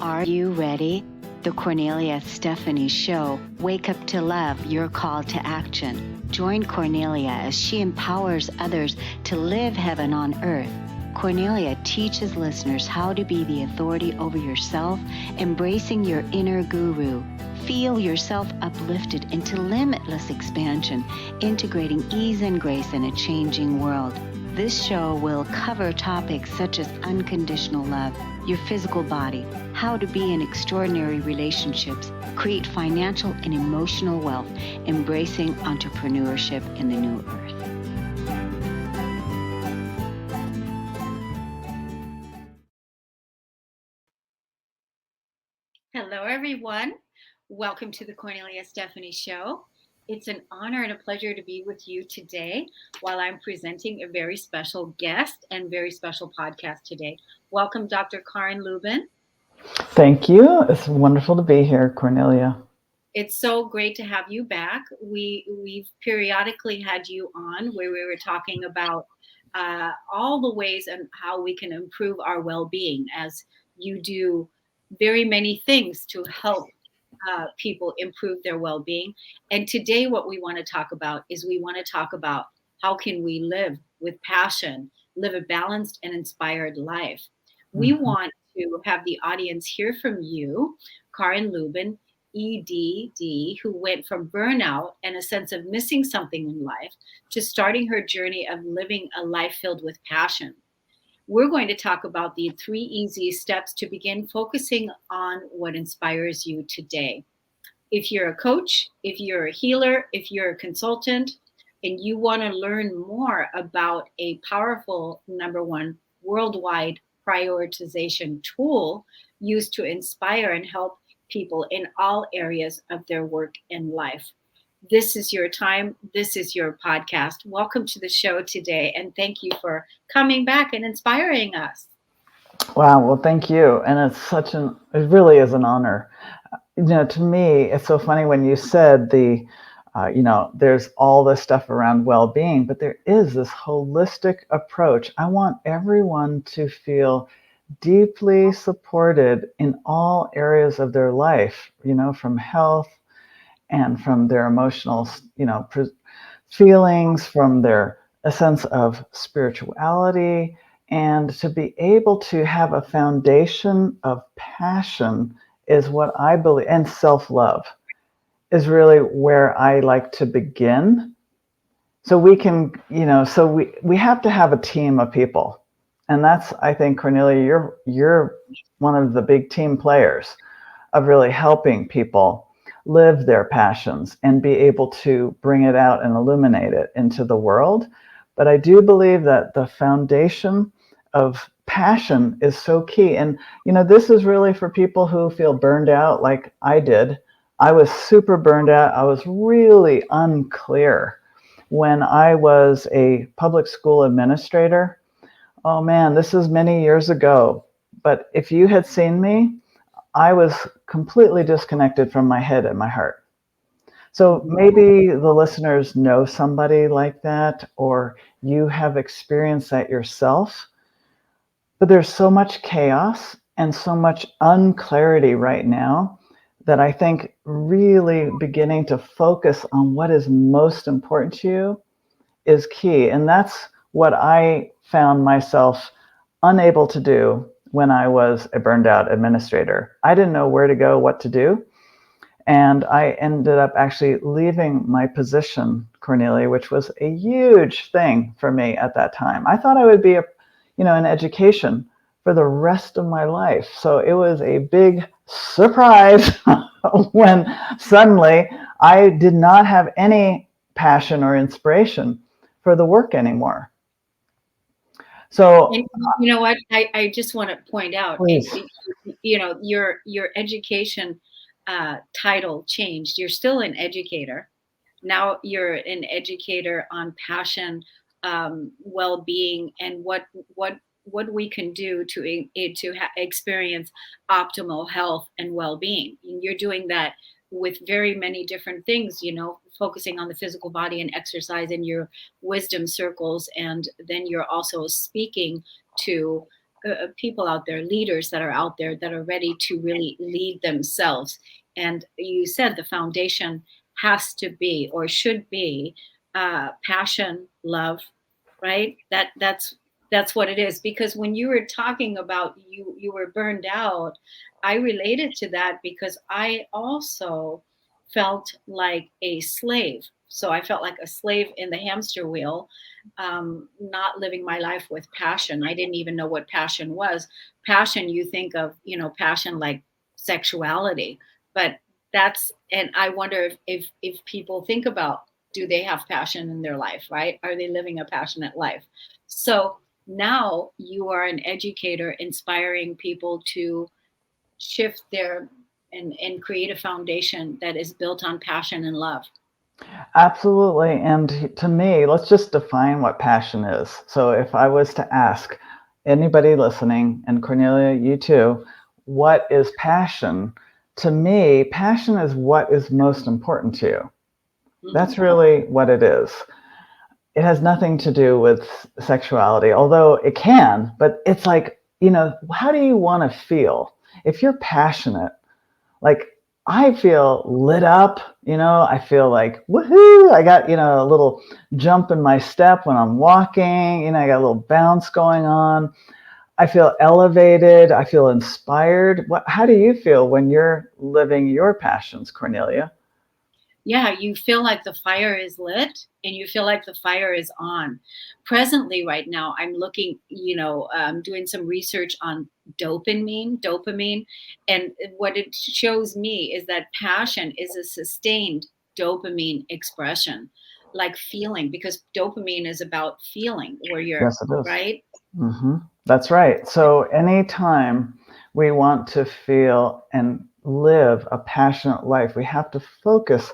Are you ready? The Cornelia Stephanie Show. Wake up to love, your call to action. Join Cornelia as she empowers others to live heaven on earth. Cornelia teaches listeners how to be the authority over yourself, embracing your inner guru. Feel yourself uplifted into limitless expansion, integrating ease and grace in a changing world. This show will cover topics such as unconditional love, your physical body, how to be in extraordinary relationships, create financial and emotional wealth, embracing entrepreneurship in the new earth. Hello, everyone. Welcome to the Cornelia Stephanie Show. It's an honor and a pleasure to be with you today while I'm presenting a very special guest and very special podcast today. Welcome, Dr. Karin Lubin. Thank you. It's wonderful to be here, Cornelia. It's so great to have you back. We've periodically had you on where we were talking about all the ways and how we can improve our well-being, as you do very many things to help people improve their well-being. And today what we want to talk about is how can we live with passion, live a balanced and inspired life. We want to have the audience hear from you, Karin Lubin, EDD, who went from burnout and a sense of missing something in life to starting her journey of living a life filled with passion. We're going to talk about the 3 easy steps to begin focusing on what inspires you today. If you're a coach, if you're a healer, if you're a consultant, and you want to learn more about a powerful, number one, worldwide prioritization tool used to inspire and help people in all areas of their work and life, this is your time. This is your podcast. Welcome to the show today. And thank you for coming back and inspiring us. Wow. Well, thank you. And it really is an honor. To me, it's so funny when you said there's all this stuff around well-being, but there is this holistic approach. I want everyone to feel deeply supported in all areas of their life, from health and from their emotional, feelings, from a sense of spirituality, and to be able to have a foundation of passion is what I believe, and self-love is really where I like to begin. So we can, we have to have a team of people. And that's, I think, Cornelia, you're one of the big team players of really helping people live their passions and be able to bring it out and illuminate it into the world. But I do believe that the foundation of passion is so key. And, this is really for people who feel burned out like I did. I was super burned out. I was really unclear when I was a public school administrator. Oh man, this is many years ago. But if you had seen me, I was completely disconnected from my head and my heart. So maybe the listeners know somebody like that, or you have experienced that yourself. But there's so much chaos and so much unclarity right now that I think really beginning to focus on what is most important to you is key. And that's what I found myself unable to do when I was a burned out administrator. I didn't know where to go, what to do. And I ended up actually leaving my position, Cornelia, which was a huge thing for me at that time. I thought I would be in education for the rest of my life. So it was a big surprise when suddenly I did not have any passion or inspiration for the work anymore. So, and you know what? I just want to point out, your education title changed. You're still an educator. Now you're an educator on passion, well-being, and what we can do to experience optimal health and well-being. And you're doing that with very many different things, focusing on the physical body and exercise in your wisdom circles. And then you're also speaking to people out there, leaders that are out there that are ready to really lead themselves. And you said the foundation has to be or should be passion, love, right? That's what it is. Because when you were talking about you were burned out, I related to that because I also felt like a slave. So I felt like a slave in the hamster wheel, not living my life with passion. I didn't even know what passion was. Passion, you think of, passion like sexuality, but and I wonder if people think about, do they have passion in their life, right? Are they living a passionate life? So now you are an educator inspiring people to shift and create a foundation that is built on passion and love. Absolutely. And to me, let's just define what passion is. So if I was to ask anybody listening, and Cornelia, you too, what is passion? To me, passion is what is most important to you. Mhm. That's really what it is. It has nothing to do with sexuality, although it can, but it's like, how do you want to feel? If you're passionate, like I feel lit up, I feel like, woohoo, I got, a little jump in my step when I'm walking, I got a little bounce going on. I feel elevated. I feel inspired. How do you feel when you're living your passions, Cornelia? Yeah, you feel like the fire is lit and you feel like the fire is on. Presently, right now, I'm looking, doing some research on dopamine. And what it shows me is that passion is a sustained dopamine expression, like feeling, because dopamine is about feeling where you're, Yes, it is. right? Mm-hmm. That's right. So anytime we want to feel and live a passionate life, we have to focus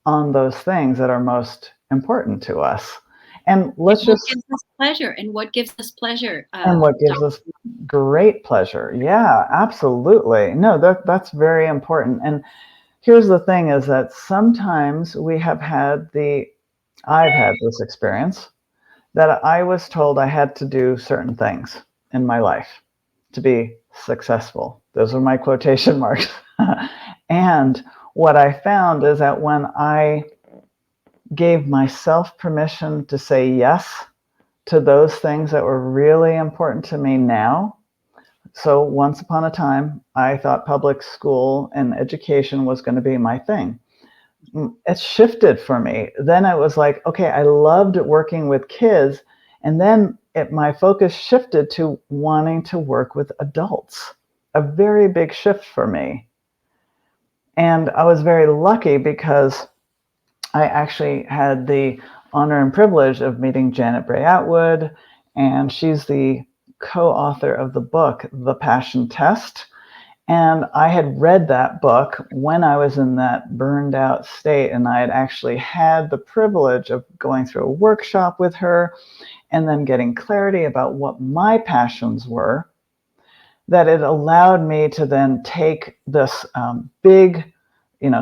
on those things that are most important to us. And And let's what just, gives us pleasure? And what gives us pleasure, and what gives Dr. us great pleasure. Yeah, absolutely. No, that's very important. And here's the thing is that sometimes I've had this experience that I was told I had to do certain things in my life to be successful. Those are my quotation marks. And what I found is that when I gave myself permission to say yes to those things that were really important to me now. So once upon a time, I thought public school and education was going to be my thing. It shifted for me. Then it was like, okay, I loved working with kids. And then my focus shifted to wanting to work with adults. A very big shift for me. And I was very lucky because I actually had the honor and privilege of meeting Janet Bray Atwood, and she's the co-author of the book, The Passion Test. And I had read that book when I was in that burned out state, and I had actually had the privilege of going through a workshop with her and then getting clarity about what my passions were, that it allowed me to then take this big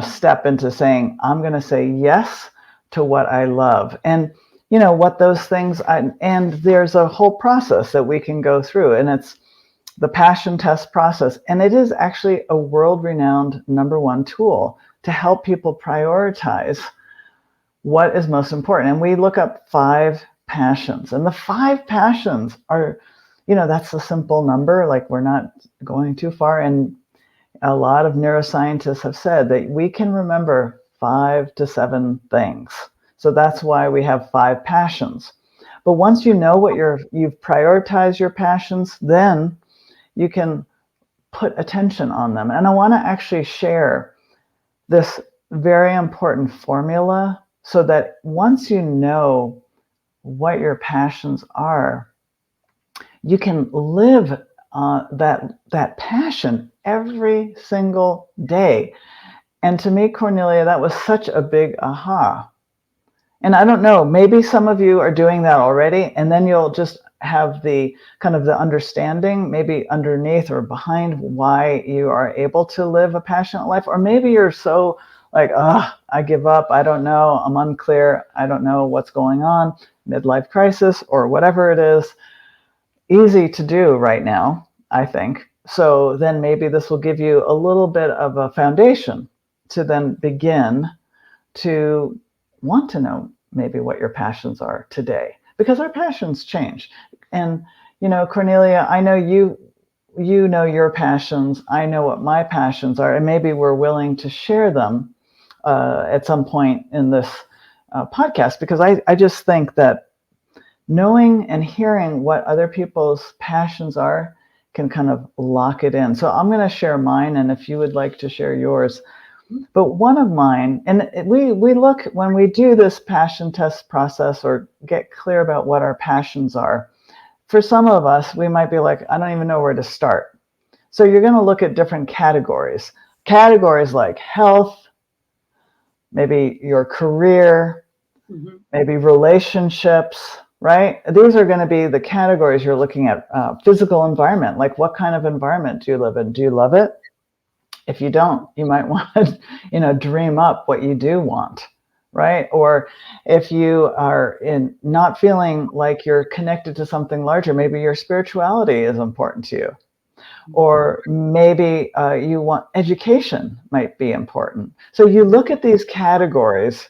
step into saying, I'm going to say yes to what I love. And, what those things, and there's a whole process that we can go through, and it's the passion test process. And it is actually a world renowned #1 tool to help people prioritize what is most important. And we look up 5 passions, and the 5 passions are, that's a simple number. Like we're not going too far. And a lot of neuroscientists have said that we can remember 5 to 7 things. So that's why we have 5 passions. But once you know what you've prioritized your passions, then you can put attention on them. And I want to actually share this very important formula so that once you know what your passions are, you can live that passion every single day. And to me, Cornelia, that was such a big aha. And I don't know, maybe some of you are doing that already, and then you'll just have the kind of the understanding maybe underneath or behind why you are able to live a passionate life. Or maybe you're so like, I give up, I don't know, I'm unclear, I don't know what's going on, midlife crisis or whatever it is. easy to do right now, I think. So then maybe this will give you a little bit of a foundation to then begin to want to know maybe what your passions are today, because our passions change. And Cornelia, I know you know your passions, I know what my passions are, and maybe we're willing to share them at some point in this podcast, because I just think that knowing and hearing what other people's passions are can kind of lock it in. So I'm going to share mine, and if you would like to share yours. But one of mine, and we look, when we do this passion test process or get clear about what our passions are, for some of us, we might be like, I don't even know where to start. So you're going to look at different categories. Categories like health, maybe your career, maybe relationships, right? These are going to be the categories you're looking at. Physical environment, like what kind of environment do you live in? Do you love it? If you don't, you might want to, dream up what you do want, right? Or if you are not feeling like you're connected to something larger, maybe your spirituality is important to you. Or maybe you want education might be important. So you look at these categories.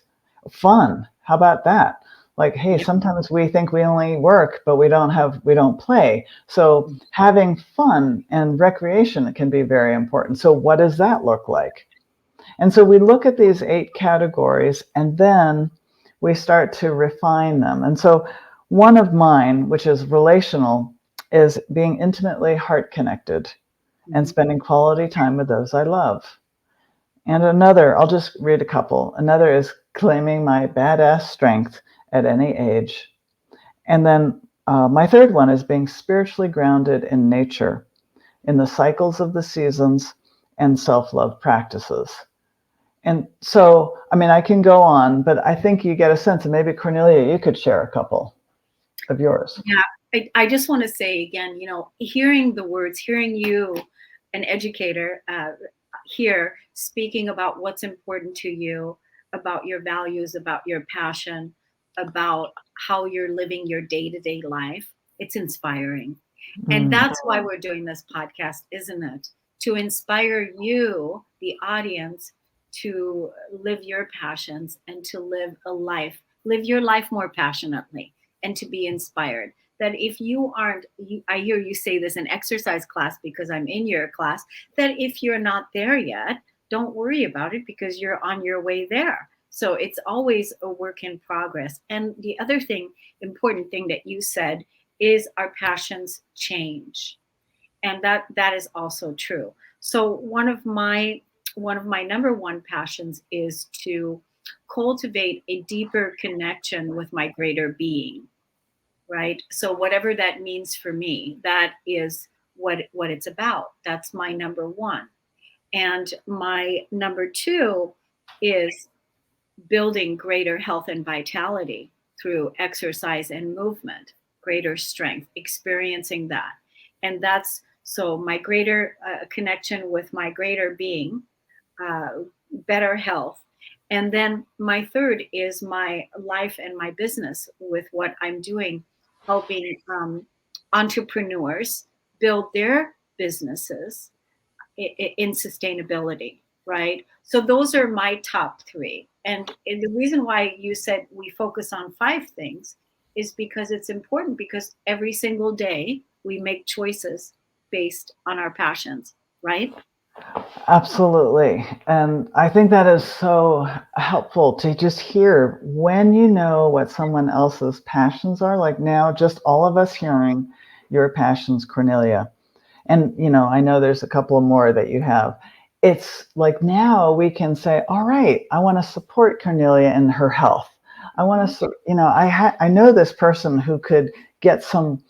Fun, how about that? Like, hey, sometimes we think we only work, but we don't play. So having fun and recreation can be very important. So what does that look like? And so we look at these 8 categories, and then we start to refine them. And so one of mine, which is relational, is being intimately heart connected and spending quality time with those I love. And another, I'll just read a couple. Another is claiming my badass strength at any age. And then my third one is being spiritually grounded in nature, in the cycles of the seasons and self-love practices. And so, I mean, I can go on, but I think you get a sense, and maybe Cornelia, you could share a couple of yours. Yeah, I just want to say again, hearing the words, hearing you, an educator, here speaking about what's important to you, about your values, about your passion, about how you're living your day-to-day life, it's inspiring. And that's why we're doing this podcast, isn't it? To inspire you, the audience, to live your passions and to live your life more passionately, and to be inspired. That if you aren't, I hear you say this in exercise class because I'm in your class, that if you're not there yet, don't worry about it because you're on your way there. So it's always a work in progress. And the other important thing that you said is our passions change. And that is also true. So one of my number one passions is to cultivate a deeper connection with my greater being, right? So whatever that means for me, that is what it's about. That's my number one. And my number two is building greater health and vitality through exercise and movement, greater strength, experiencing that. And that's so my greater connection with my greater being, uh, better health. And then my third is my life and my business with what I'm doing, helping entrepreneurs build their businesses in sustainability, right? So those are my top three. And the reason why you said we focus on 5 things is because it's important, because every single day we make choices based on our passions, right? Absolutely. And I think that is so helpful to just hear when you know what someone else's passions are. Like now, just all of us hearing your passions, Cornelia. And, I know there's a couple more that you have. It's like now we can say, all right, I want to support Cornelia in her health. I want to, I know this person who could get some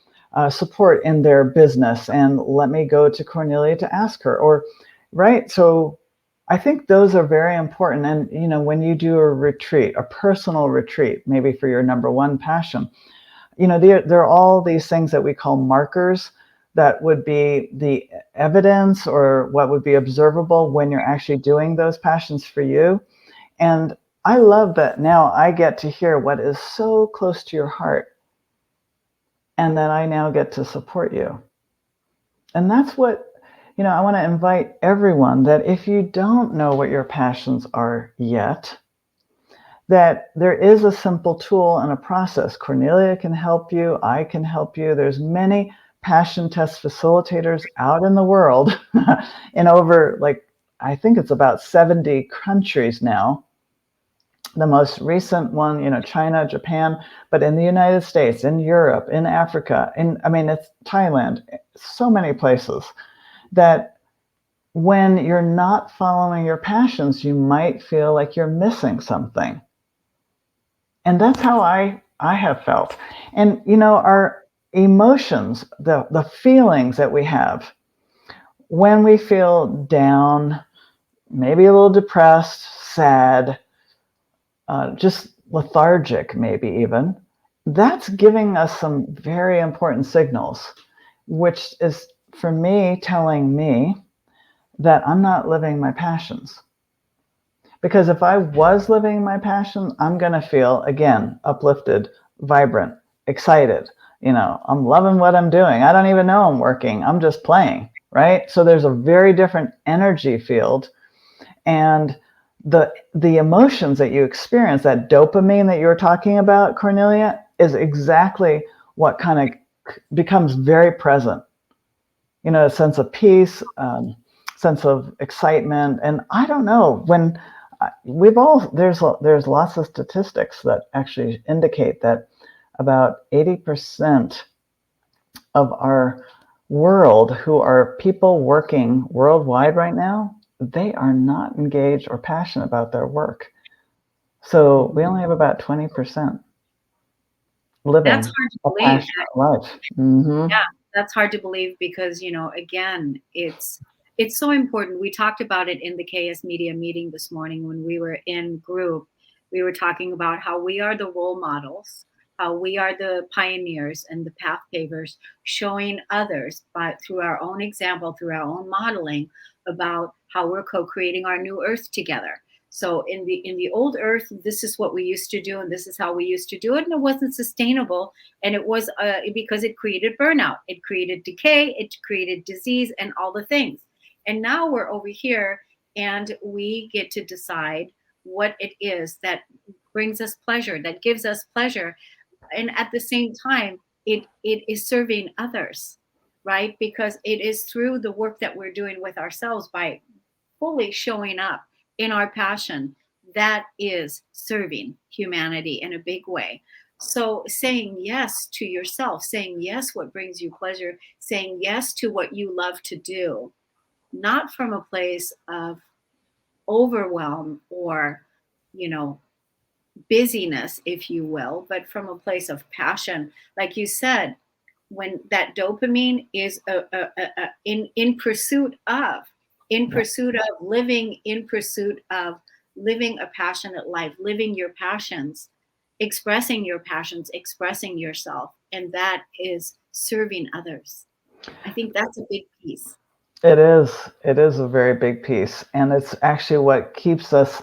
support in their business, and let me go to Cornelia to ask her. Or, right. So I think those are very important. And, when you do a retreat, a personal retreat, maybe for your number one passion, there are all these things that we call markers that would be the evidence or what would be observable when you're actually doing those passions for you. And I love that now I get to hear what is so close to your heart. and that I now get to support you. And that's what, I want to invite everyone that if you don't know what your passions are yet, that there is a simple tool and a process. Cornelia can help you. I can help you. There's many passion test facilitators out in the world in over, like, I think it's about 70 countries now. The most recent one, China, Japan, but in the United States, in Europe, in Africa, it's Thailand, so many places that when you're not following your passions, you might feel like you're missing something. And that's how I have felt. And, our emotions, the feelings that we have when we feel down, maybe a little depressed, sad, just lethargic, maybe even, that's giving us some very important signals, which is for me telling me that I'm not living my passions. Because if I was living my passion, I'm going to feel, again, uplifted, vibrant, excited. I'm loving what I'm doing. I don't even know I'm working. I'm just playing, right? So there's a very different energy field. And the emotions that you experience, that dopamine that you were talking about, Cornelia, is exactly what kind of becomes very present. A sense of peace, sense of excitement. And I don't know, when there's lots of statistics that actually indicate that about 80% of our world, who are people working worldwide right now, they are not engaged or passionate about their work. So we only have about 20% That's living hard to a believe. passionate life. Mm-hmm. Yeah, that's hard to believe because, again, it's so important. We talked about it in the KS Media meeting this morning when we were in group. We were talking about how we are the role models, how we are the pioneers and the path pavers, showing others through our own example, through our own modeling about how we're co-creating our new earth together. So in the old earth, this is what we used to do, and this is how we used to do it, and it wasn't sustainable. And it was because it created burnout, it created decay, it created disease, and all the things. And now we're over here, and we get to decide what it is that brings us pleasure, that gives us pleasure, and at the same time, it is serving others, right? Because it is through the work that we're doing with ourselves by fully showing up in our passion that is serving humanity in a big way. So saying yes to yourself, saying yes what brings you pleasure, saying yes to what you love to do, not from a place of overwhelm or, you know, busyness, if you will, but from a place of passion. Like you said, when that dopamine is in pursuit of, living, in pursuit of living a passionate life, living your passions, expressing your passions, expressing yourself, and that is serving others. I think that's a big piece. It is. It is a very big piece, and it's actually what keeps us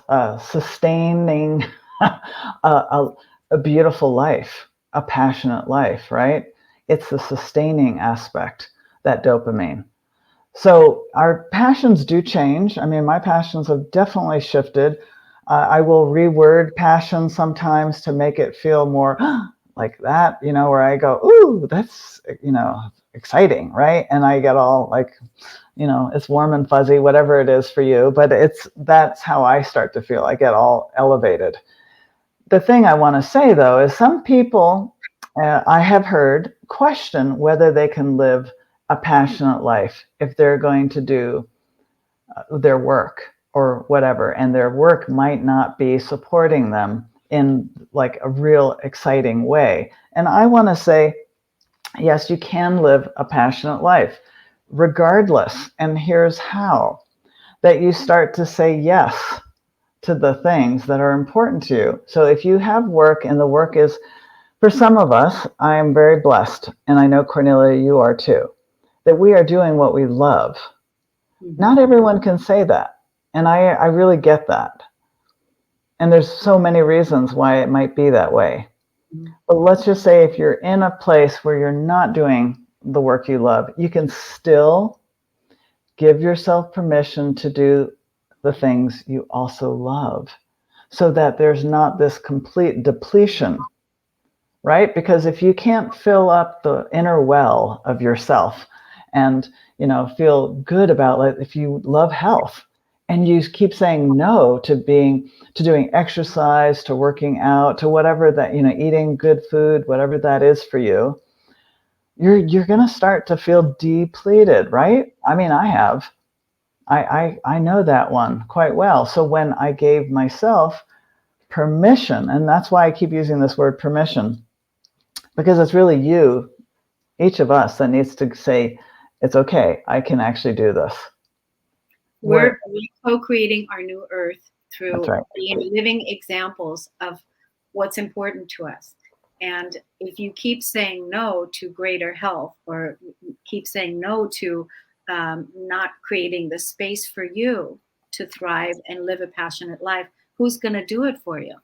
sustaining a beautiful life, a passionate life, right? It's the sustaining aspect, that dopamine. So our passions do change. I mean, my passions have definitely shifted. I will reword passion sometimes to make it feel more like that, where I go, ooh, that's, exciting, right? And I get all like, it's warm and fuzzy, whatever it is for you, but that's how I start to feel. I get all elevated. The thing I want to say though is some people I have heard question whether they can live a passionate life if they're going to do their work or whatever, and their work might not be supporting them in like a real exciting way. And I want to say, yes, you can live a passionate life regardless. And here's how: that you start to say yes to the things that are important to you. So if you have work and the work is, for some of us, I am very blessed, and I know, Cornelia, you are too, that we are doing what we love. Mm-hmm. Not everyone can say that, and I really get that. And there's so many reasons why it might be that way. Mhm. But let's just say if you're in a place where you're not doing the work you love, you can still give yourself permission to do the things you also love so that there's not this complete depletion, right? Because if you can't fill up the inner well of yourself and, feel good about it, if you love health and you keep saying no to doing exercise, to working out, to whatever that, eating good food, whatever that is for you, you're going to start to feel depleted, right? I mean, I have. I know that one quite well. So when I gave myself permission, and that's why I keep using this word permission, because it's really you, each of us, that needs to say, it's okay, I can actually do this. We're co-creating our new earth That's through right. being living examples of what's important to us. And if you keep saying no to greater health, or keep saying no to not creating the space for you to thrive and live a passionate life, who's going to do it for you?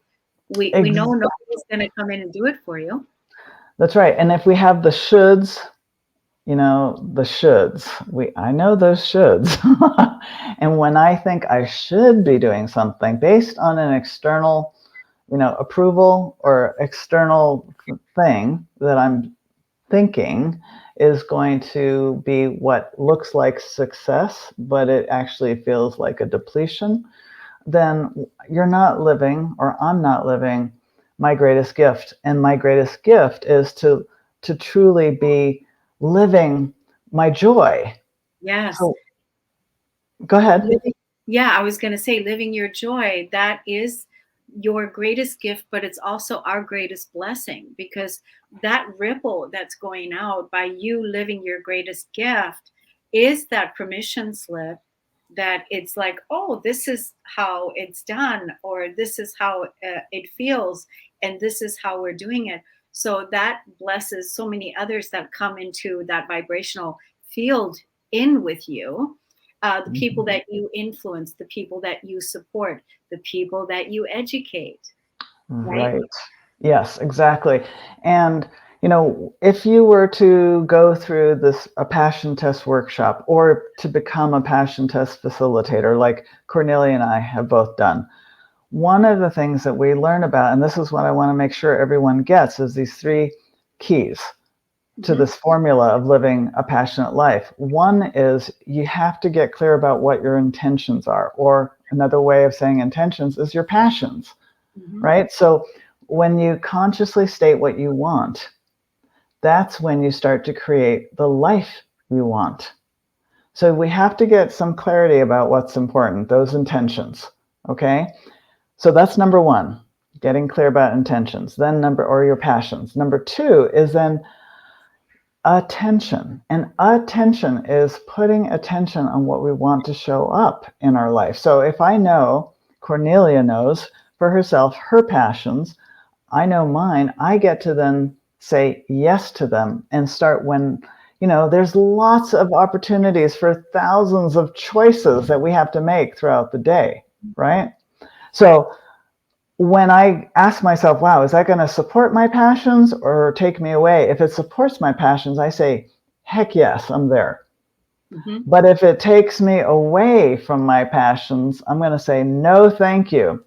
We know Ex- nobody's going to come in and do it for you. that's right. And if we have the shoulds, the shoulds, I know those shoulds. And when I think I should be doing something based on an external, approval or external thing that I'm thinking is going to be what looks like success, but it actually feels like a depletion, then you're not living, or I'm not living, my greatest gift. And my greatest gift is to truly be living my joy. Yes. So go ahead. Living, yeah, I was going to say, living your joy, that is your greatest gift, but it's also our greatest blessing, because that ripple that's going out by you living your greatest gift is that permission slip, that it's like, oh, this is how it's done, or this is how it feels, and this is how we're doing it. So that blesses so many others that come into that vibrational field in with you, the people Mhm. that you influence, the people that you support, the people that you educate, right? Right. Yes, exactly. And if you were to go through a passion test workshop, or to become a passion test facilitator, like Cornelia and I have both done, one of the things that we learn about, and this is what I want to make sure everyone gets, is these three keys to Mm-hmm. this formula of living a passionate life. One is you have to get clear about what your intentions are, or another way of saying intentions is your passions, Mm-hmm. right? So when you consciously state what you want, that's when you start to create the life you want. So we have to get some clarity about what's important, those intentions, okay? So that's number one, getting clear about intentions. Then or your passions. Number two is then attention. And attention is putting attention on what we want to show up in our life. So if I know, Cornelia knows for herself, her passions, I know mine, I get to then say yes to them and start when, there's lots of opportunities for thousands of choices that we have to make throughout the day, right? So when I ask myself, wow, is that going to support my passions or take me away? If it supports my passions, I say, heck yes, I'm there. Mm-hmm. But if it takes me away from my passions, I'm going to say, no, thank you.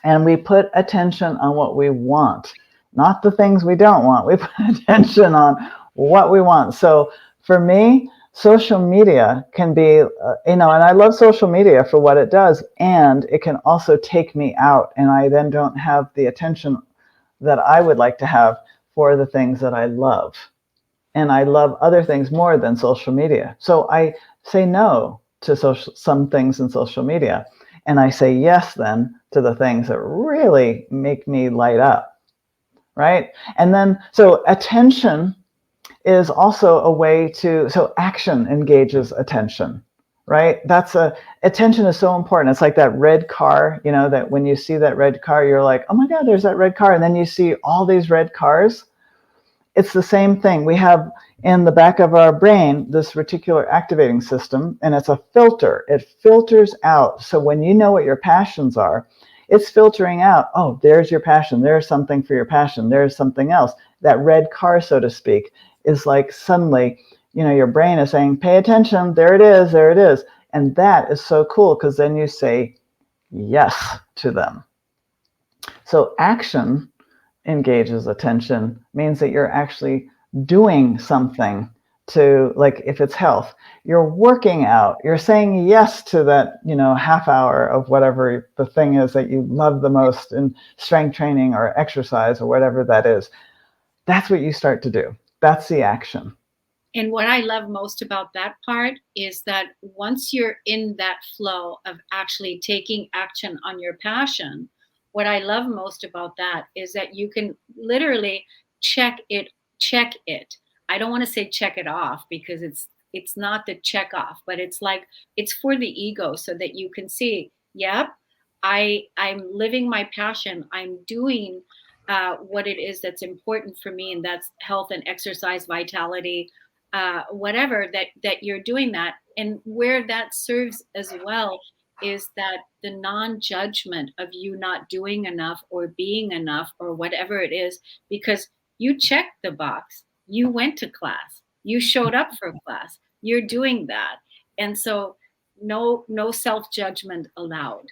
And we put attention on what we want, not the things we don't want. We put attention on what we want. So for me, social media can be, and I love social media for what it does. And it can also take me out, and I then don't have the attention that I would like to have for the things that I love. And I love other things more than social media. So I say no to some things in social media. And I say yes then to the things that really make me light up, right? And then, so attention is also a way so action engages attention, right? Attention is so important. It's like that red car, that when you see that red car, you're like, oh my God, there's that red car. And then you see all these red cars. It's the same thing. We have in the back of our brain this reticular activating system, and it's a filter. It filters out. So when you know what your passions are, It's filtering out, oh, there's your passion. There's something for your passion. There's something else. That red car, so to speak, is like suddenly, your brain is saying, pay attention. There it is. There it is. And that is so cool because then you say yes to them. So action engages attention, means that you're actually doing something to, like, if it's health, you're working out, you're saying yes to that, half hour of whatever the thing is that you love the most in strength training or exercise or whatever that is. That's what you start to do. That's the action. And what I love most about that part is that once you're in that flow of actually taking action on your passion, what I love most about that is that you can literally check it. I don't want to say check it off because it's not the check off, but it's like it's for the ego so that you can see, yep, I'm living my passion. I'm doing what it is that's important for me, and that's health and exercise, vitality, whatever that you're doing that. And where that serves as well is that the non-judgment of you not doing enough or being enough or whatever it is, because you checked the box, you went to class, you showed up for class, you're doing that. And so no self-judgment allowed,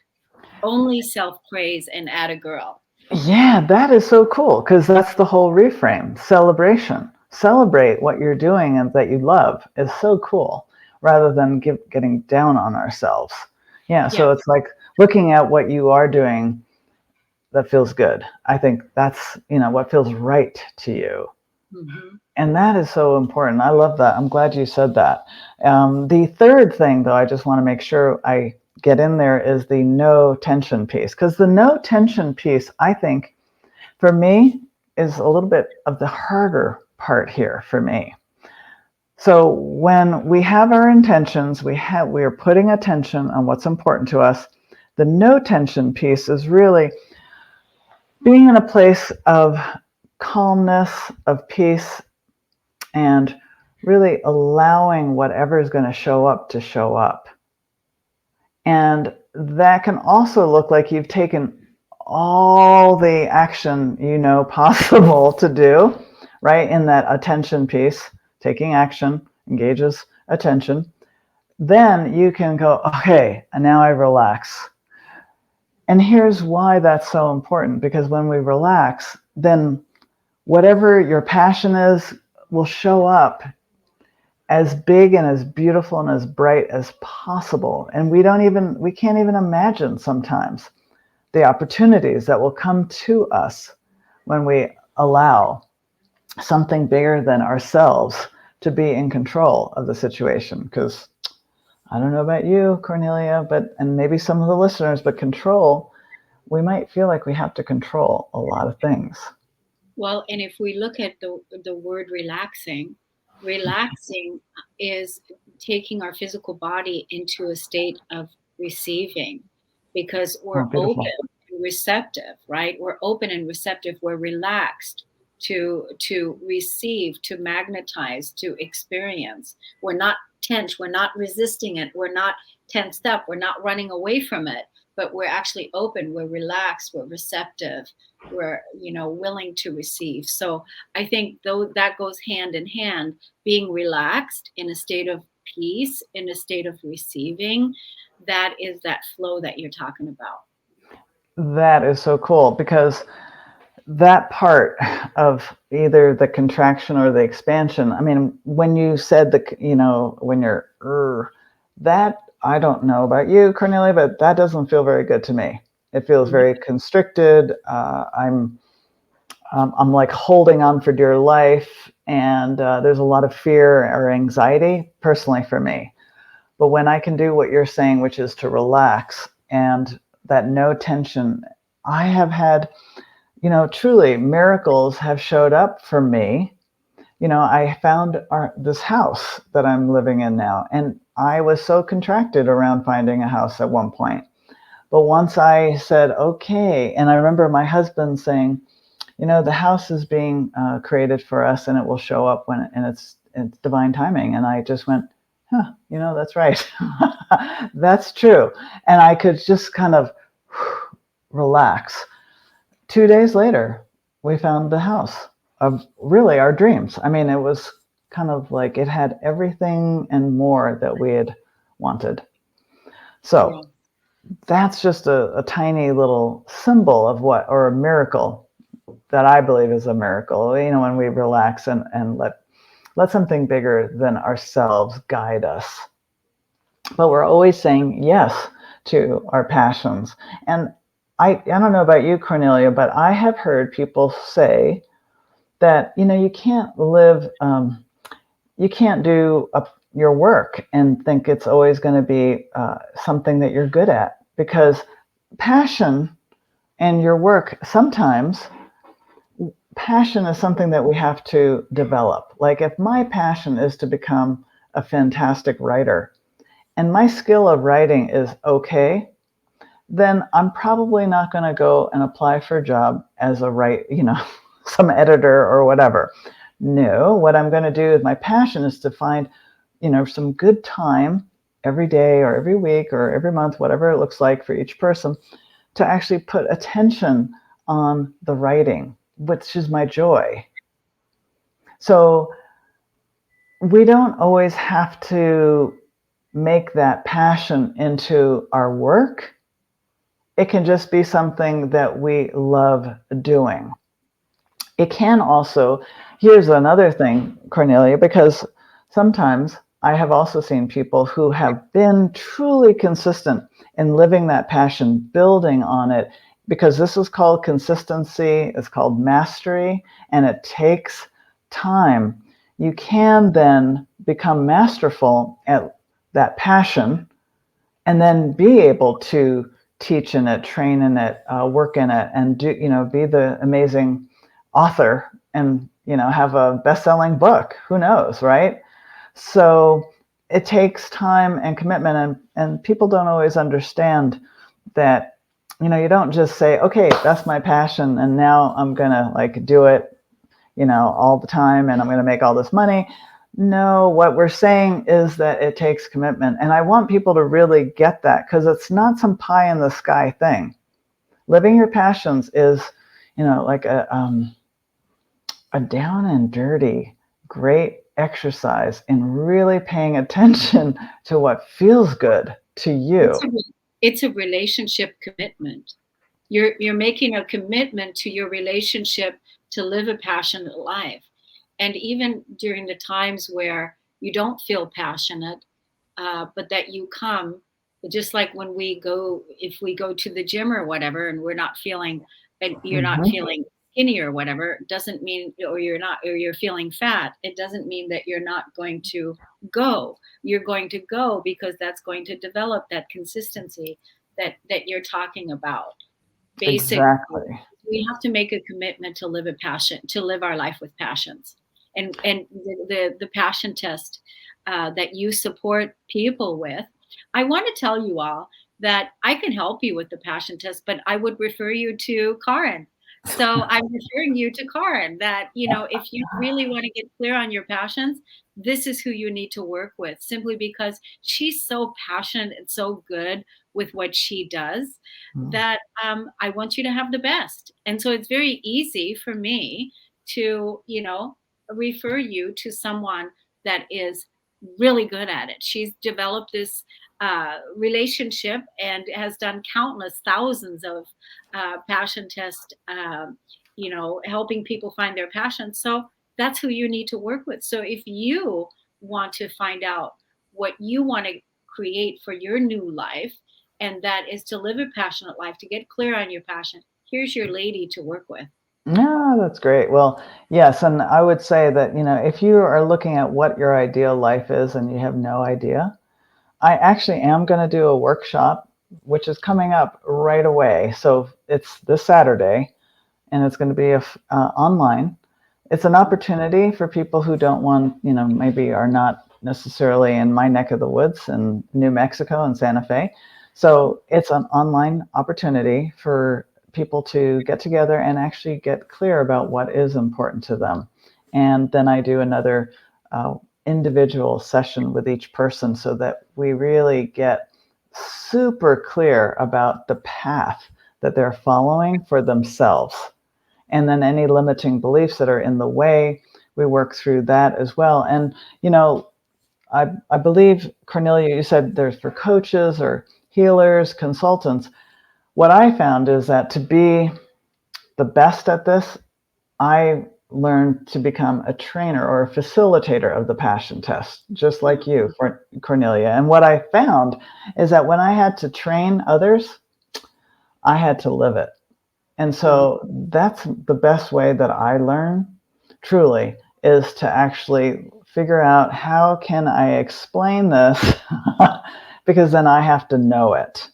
only self-praise and add a girl. Yeah, that is so cool because that's the whole reframe. Celebration. Celebrate what you're doing and that you love is so cool rather than getting down on ourselves. Yeah, Yeah. so it's like looking at what you are doing that feels good. I think that's, what feels right to you. Mm-hmm. And that is so important. I love that. I'm glad you said that. The third thing, though, I just want to make sure I get in there is the no tension piece. Because the no tension piece, I think, for me, is a little bit of the harder part here for me. So when we have our intentions, we are putting attention on what's important to us. The no tension piece is really being in a place of calmness, of peace, and really allowing whatever is going to show up to show up. And that can also look like you've taken all the action possible to do, right? In that attention piece, taking action engages attention. Then you can go, okay, and now I relax. And here's why that's so important, because when we relax, then whatever your passion is will show up as big and as beautiful and as bright as possible. And we can't even imagine sometimes the opportunities that will come to us when we allow something bigger than ourselves to be in control of the situation. Because I don't know about you, Cornelia, and maybe some of the listeners, but control, we might feel like we have to control a lot of things. Well, and if we look at the word relaxing is taking our physical body into a state of receiving, because Oh, we're open beautiful. and receptive, right? We're open and receptive. We're relaxed to receive, to magnetize, to experience. We're not tense. We're not resisting it. We're not tensed up. We're not running away from it. But we're actually open. We're relaxed. We're receptive. We're willing to receive. So I think though that goes hand in hand, being relaxed in a state of peace, in a state of receiving, that is that flow that you're talking about. That is so cool because that part of either the contraction or the expansion, I mean, when you said when you're, that, I don't know about you, Cornelia, but that doesn't feel very good to me. It feels Mhm. very constricted. I'm like holding on for dear life, and there's a lot of fear or anxiety personally for me. But when I can do what you're saying, which is to relax and that no tension, I have had, truly miracles have showed up for me. I found this house that I'm living in now, and I was so contracted around finding a house at one point. But once I said, okay, and I remember my husband saying, the house is being created for us, and it will show up and it's divine timing. And I just went, huh, that's right. That's true. And I could just kind of relax. 2 days later, we found the house of really our dreams. I mean, it was kind of like it had everything and more that we had wanted. So Wow. that's just a tiny little symbol of what, or a miracle that I believe is a miracle, when we relax and let something bigger than ourselves guide us. But we're always saying yes to our passions. And I don't know about you, Cornelia, but I have heard people say that, you can't live, you can't do your work and think it's always going to be something that you're good at, because passion and your work, sometimes passion is something that we have to develop. Like if my passion is to become a fantastic writer and my skill of writing is okay, then I'm probably not going to go and apply for a job as some editor or whatever. No, what I'm going to do with my passion is to find, some good time every day or every week or every month, whatever it looks like for each person, to actually put attention on the writing, which is my joy. So we don't always have to make that passion into our work. It can just be something that we love doing. It can also, here's another thing, Cornelia, because sometimes I have also seen people who have been truly consistent in living that passion, building on it, because this is called consistency, it's called mastery, and it takes time. You can then become masterful at that passion and then be able to teach in it, train in it, work in it, and be the amazing author and have a best-selling book. Who knows, right? So it takes time and commitment, and people don't always understand that. You don't just say, okay, that's my passion, and now I'm gonna do it all the time, and I'm going to make all this money. No, what we're saying is that it takes commitment. And I want people to really get that, because it's not some pie in the sky thing. Living your passions is, like a down and dirty, great exercise in really paying attention to what feels good to It's you. a it's a relationship commitment. You're making a commitment to your relationship to live a passionate life. And even during the times where you don't feel passionate, but that you come, just like when we go, if we go to the gym or whatever, and we're not feeling, and you're not Mm-hmm. feeling skinny or whatever, doesn't mean, or you're not, or you're feeling fat, it doesn't mean that you're not going to go. You're going to go because that's going to develop that consistency that you're talking about. Basically, Exactly. we have to make a commitment to live a passion, to live our life with passions. And the passion test that you support people with, I want to tell you all that I can help you with the passion test, but I would refer you to Karin. So I'm referring you to Karin, that if you really want to get clear on your passions, this is who you need to work with, simply because she's so passionate and so good with what she does, that I want you to have the best. And so it's very easy for me to, refer you to someone that is really good at it. She's developed this relationship and has done countless thousands of passion test, helping people find their passion. So that's who you need to work with. So if you want to find out what you want to create for your new life, and that is to live a passionate life, to get clear on your passion, here's your lady to work with. Yeah, that's great. Well, yes, and I would say that, if you are looking at what your ideal life is and you have no idea, I actually am going to do a workshop, which is coming up right away. So it's this Saturday, and it's going to be online. It's an opportunity for people who don't want, maybe are not necessarily in my neck of the woods in New Mexico and Santa Fe. So it's an online opportunity for people to get together and actually get clear about what is important to them. And then I do another individual session with each person so that we really get super clear about the path that they're following for themselves. And then any limiting beliefs that are in the way, we work through that as well. And, I believe, Cornelia, you said there's for coaches or healers, consultants. What I found is that to be the best at this, I learned to become a trainer or a facilitator of the passion test, just like you, Cornelia. And what I found is that when I had to train others, I had to live it. And so that's the best way that I learn, truly, is to actually figure out how can I explain this because then I have to know it,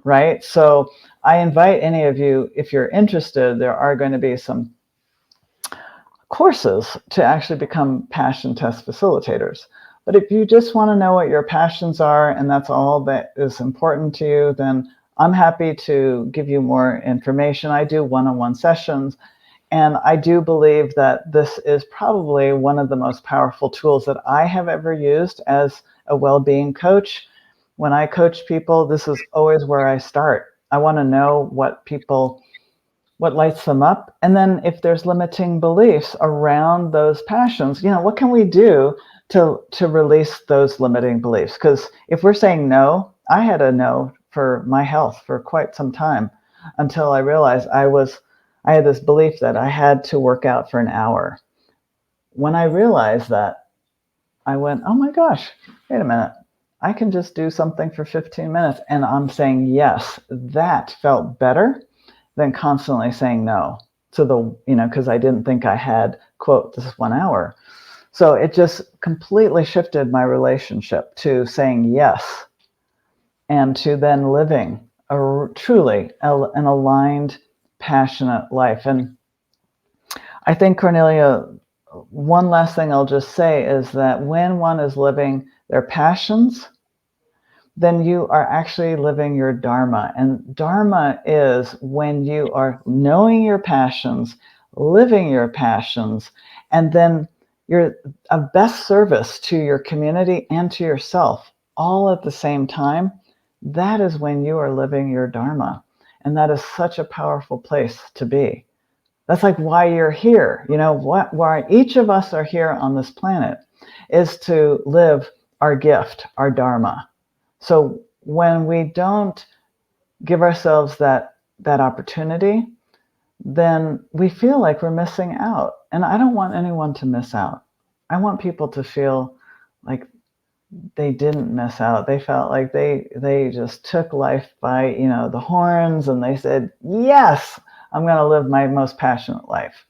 right? So I invite any of you, if you're interested, there are going to be some courses to actually become passion test facilitators. But if you just want to know what your passions are and that's all that is important to you, then I'm happy to give you more information. I do one-on-one sessions, and I do believe that this is probably one of the most powerful tools that I have ever used as a well-being coach. When I coach people, this is always where I start. I want to know what lights them up. And then if there's limiting beliefs around those passions, what can we do to release those limiting beliefs? Because if we're saying no, I had a no for my health for quite some time until I realized I had this belief that I had to work out for an hour. When I realized that, I went, oh my gosh, wait a minute. I can just do something for 15 minutes. And I'm saying yes. That felt better than constantly saying no to because I didn't think I had, quote, this 1 hour. So it just completely shifted my relationship to saying yes and to then living truly an aligned, passionate life. And I think, Cornelia, one last thing I'll just say is that when one is living their passions, then you are actually living your dharma. And dharma is when you are knowing your passions, living your passions, and then you're of best service to your community and to yourself all at the same time. That is when you are living your dharma. And that is such a powerful place to be. That's like why you're here. Why each of us are here on this planet is to live our gift, our dharma. So when we don't give ourselves that opportunity, then we feel like we're missing out. And I don't want anyone to miss out. I want people to feel like they didn't miss out. They felt like they just took life by, the horns, and they said, yes, I'm going to live my most passionate life.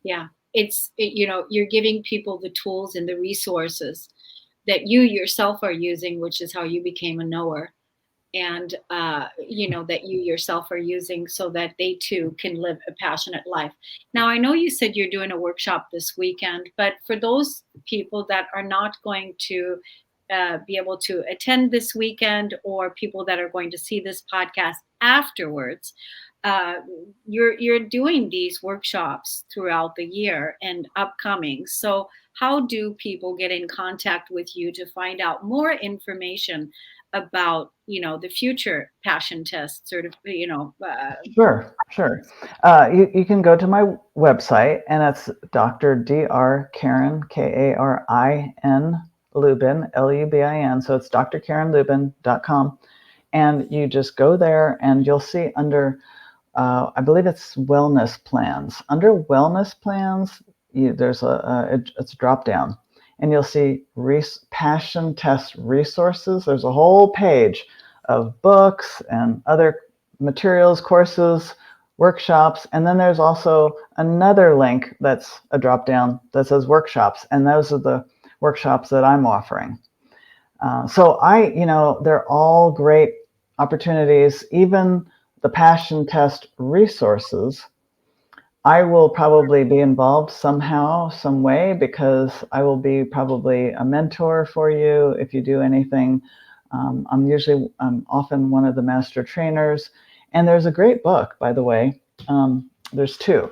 Yeah. You're giving people the tools and the resources that you yourself are using, which is how you became a knower. And that you yourself are using so that they too can live a passionate life. Now, I know you said you're doing a workshop this weekend, but for those people that are not going to be able to attend this weekend, or people that are going to see this podcast afterwards, uh, you're doing these workshops throughout the year and upcoming. So how do people get in contact with you to find out more information about the future passion test Sure. You can go to my website, and it's Dr. Karin, Karin Lubin, Lubin. So it's drkarinlubin.com. And you just go there and you'll see under, I believe it's wellness plans. Under wellness plans, there's it's a drop down, and you'll see passion test resources. There's a whole page of books and other materials, courses, workshops. And then there's also another link that's a drop down that says workshops. And those are the workshops that I'm offering. So they're all great opportunities. Even the passion test resources, I will probably be involved somehow, some way, because I will be probably a mentor for you if you do anything. I'm often one of the master trainers. And there's a great book, by the way. There's two.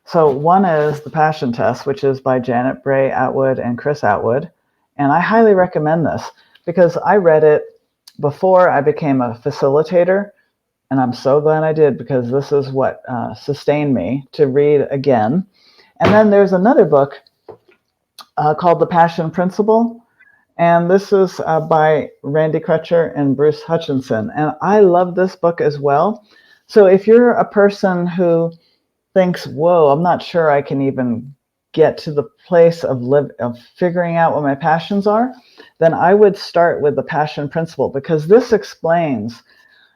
So one is The Passion Test, which is by Janet Bray Atwood and Chris Atwood. And I highly recommend this because I read it before I became a facilitator. And I'm so glad I did, because this is what sustained me to read again. And then there's another book called The Passion Principle. And this is by Randy Crutcher and Bruce Hutchinson. And I love this book as well. So if you're a person who thinks, whoa, I'm not sure I can even get to the place of figuring out what my passions are, then I would start with the Passion Principle, because this explains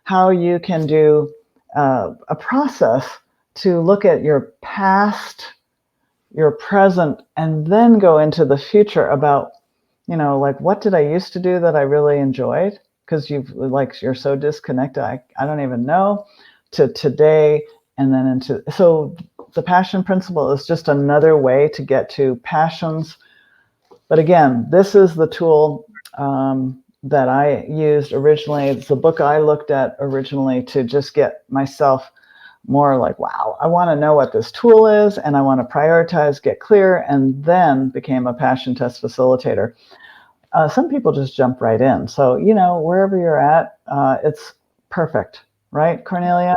how you can do a process to look at your past, your present, and then go into the future about, like, what did I used to do that I really enjoyed? Because you're so disconnected, I don't even know, to today, and then so the Passion Principle is just another way to get to passions. But again, this is the tool that I used originally. It's the book I looked at originally to just get myself more like, wow, I want to know what this tool is, and I want to prioritize, get clear, and then became a passion test facilitator. Some people just jump right in. So, wherever you're at, it's perfect. Right, Cornelia?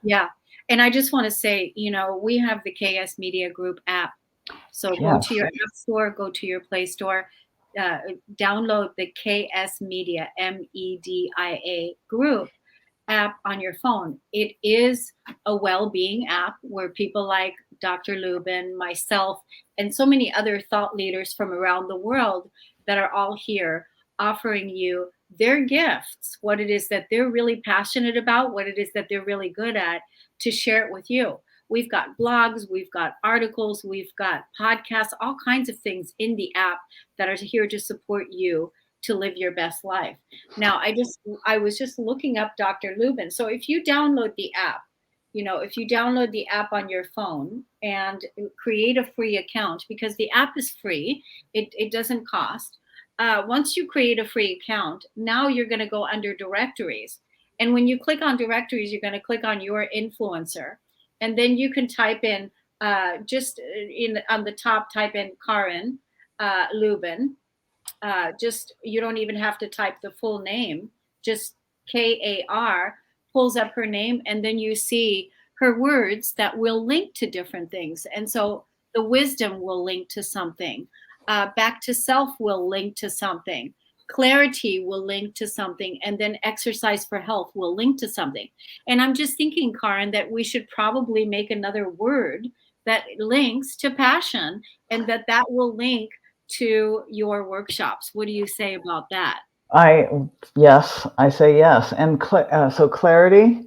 Yeah. And I just want to say, we have the KS Media Group app. So go Yes. to your app store, go to your Play Store, download the KS Media, MEDIA group app on your phone. It is a well-being app where people like Dr. Lubin, myself, and so many other thought leaders from around the world that are all here offering you their gifts, what it is that they're really passionate about, what it is that they're really good at, to share it with you. We've got blogs, we've got articles, we've got podcasts, all kinds of things in the app that are here to support you to live your best life. Now, I was just looking up Dr. Lubin. So if you download the app, if you download the app on your phone and create a free account, because the app is free, it doesn't cost. Once you create a free account, now you're going to go under directories. And when you click on directories, you're going to click on your influencer. And then you can type in, just in on the top, type in Karin Lubin. Just, you don't even have to type the full name, just KAR pulls up her name, and then you see her words that will link to different things. And so the wisdom will link to something, back to self will link to something, clarity will link to something, and then exercise for health will link to something. And I'm just thinking, Karin, that we should probably make another word that links to passion, and that will link to your workshops. What do you say about that? I Yes, I say yes. And so clarity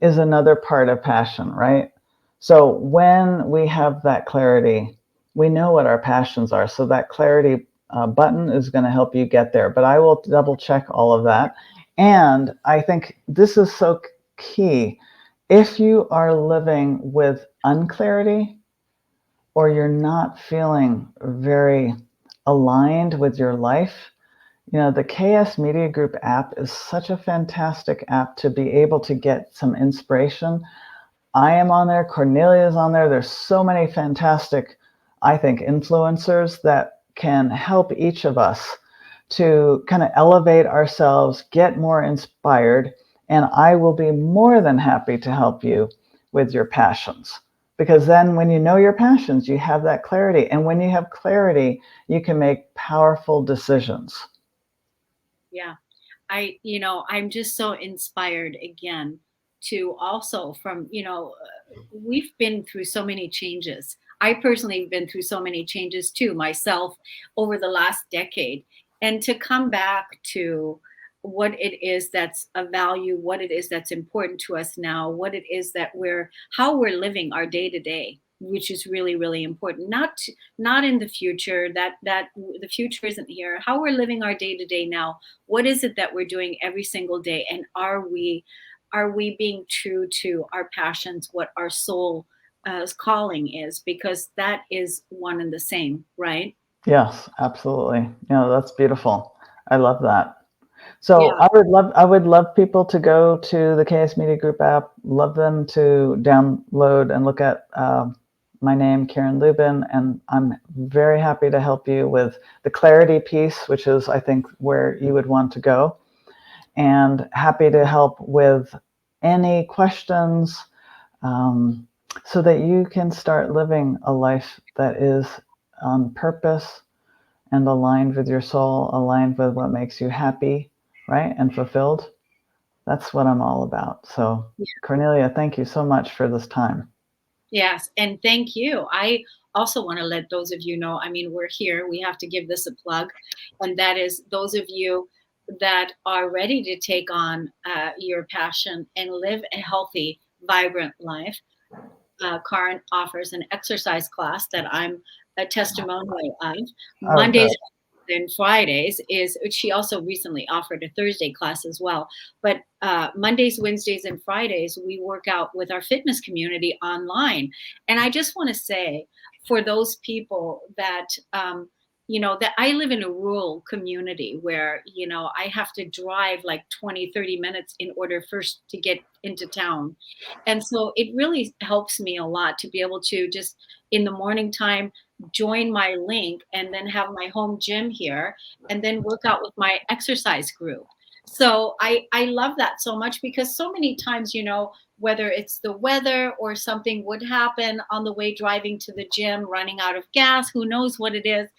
is another part of passion, right? So when we have that clarity, we know what our passions are. So that clarity button is going to help you get there. But I will double check all of that. And I think this is so key. If you are living with unclarity, or you're not feeling very aligned with your life, the KS Media Group app is such a fantastic app to be able to get some inspiration. I am on there, Cornelia's on there. There's so many fantastic, I think, influencers that can help each of us to kind of elevate ourselves, get more inspired, and I will be more than happy to help you with your passions. Because then when you know your passions, you have that clarity. And when you have clarity, you can make powerful decisions. Yeah. I'm just so inspired again to also from, we've been through so many changes. I personally have been through so many changes too, myself, over the last decade. And to come back to what it is that's a value, what it is that's important to us now, what it is that how we're living our day to day, which is really, really important. Not in the future, that the future isn't here. How we're living our day to day now, what is it that we're doing every single day, and are we being true to our passions, what our soul calling is, because that is one and the same, right? Yes, absolutely. That's beautiful. I love that. So Yeah. I would love people to go to the KS Media Group app, love them to download and look at my name, Karin Lubin, and I'm very happy to help you with the clarity piece, which is, I think, where you would want to go, and happy to help with any questions, um, so that you can start living a life that is on purpose and aligned with your soul, aligned with what makes you happy, right? And fulfilled. That's what I'm all about. So, Cornelia, thank you so much for this time. Yes, and thank you. I also want to let those of you know, I mean, we're here, we have to give this a plug, and that is those of you that are ready to take on your passion and live a healthy, vibrant life. Karin offers an exercise class that I'm a testimonial of. Oh, Mondays good. and Fridays is she also recently offered a Thursday class as well. But Mondays, Wednesdays, and Fridays we work out with our fitness community online. And I just want to say for those people that that I live in a rural community where I have to drive like 20, 30 minutes in order first to get into town. And so it really helps me a lot to be able to just in the morning time join my link and then have my home gym here and then work out with my exercise group. So I love that so much because so many times, whether it's the weather or something would happen on the way driving to the gym, running out of gas, who knows what it is,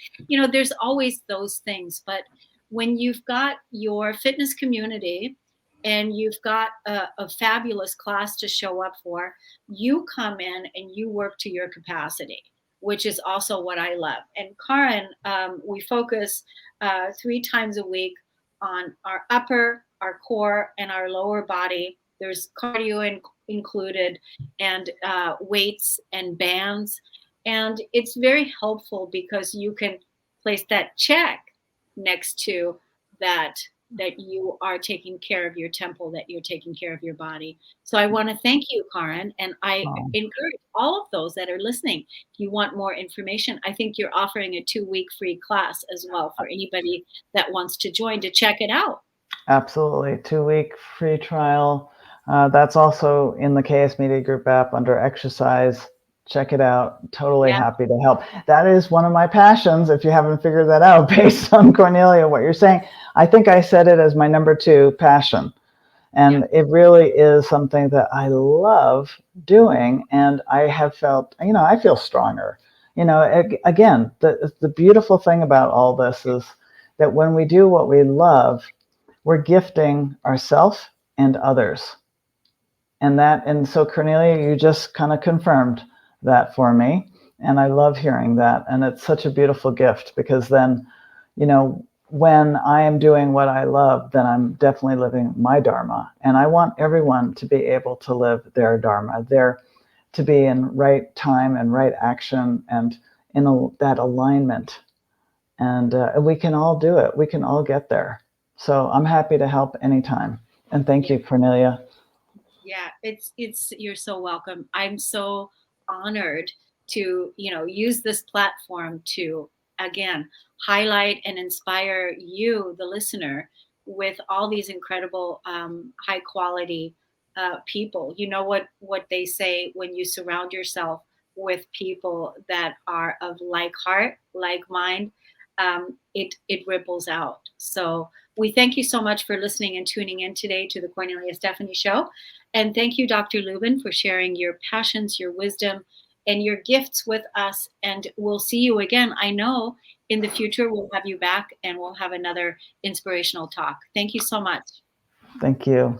there's always those things. But when you've got your fitness community and you've got a fabulous class to show up for, you come in and you work to your capacity, which is also what I love. And Karin, we focus 3 times a week on our upper, our core, and our lower body. There's cardio included, and weights and bands. And it's very helpful because you can place that check next to that you are taking care of your temple, that you're taking care of your body. So I want to thank you, Karin, and I Oh, encourage all of those that are listening. If you want more information, I think you're offering a 2-week free class as well for anybody that wants to join to check it out. absolutely. 2-week free trial. That's also in the KS Media Group app under exercise. Check it out. Totally Yeah, happy to help. That is one of my passions, if you haven't figured that out based on Cornelia, what you're saying. I think I said it as my number 2 passion. yeah, And it really is something that I love doing. And I have felt, I feel stronger. Again, the beautiful thing about all this is that when we do what we love, we're gifting ourselves and others. And so Cornelia, you just kind of confirmed that for me. And I love hearing that. And it's such a beautiful gift because then, when I am doing what I love, then I'm definitely living my dharma. And I want everyone to be able to live their dharma, to be in right time and right action and in that alignment. And we can all do it. We can all get there. So I'm happy to help anytime. And thank yeah. you, Cornelia. Yeah, it's you're so welcome. I'm so honored to, use this platform to again highlight and inspire you, the listener, with all these incredible high quality people. You know what they say when you surround yourself with people that are of like heart, like mind, it ripples out. So we thank you so much for listening and tuning in today to the Cornelia Stephanie Show. And thank you, Dr. Lubin, for sharing your passions, your wisdom, and your gifts with us. And we'll see you again. I know in the future we'll have you back and we'll have another inspirational talk. Thank you so much. Thank you.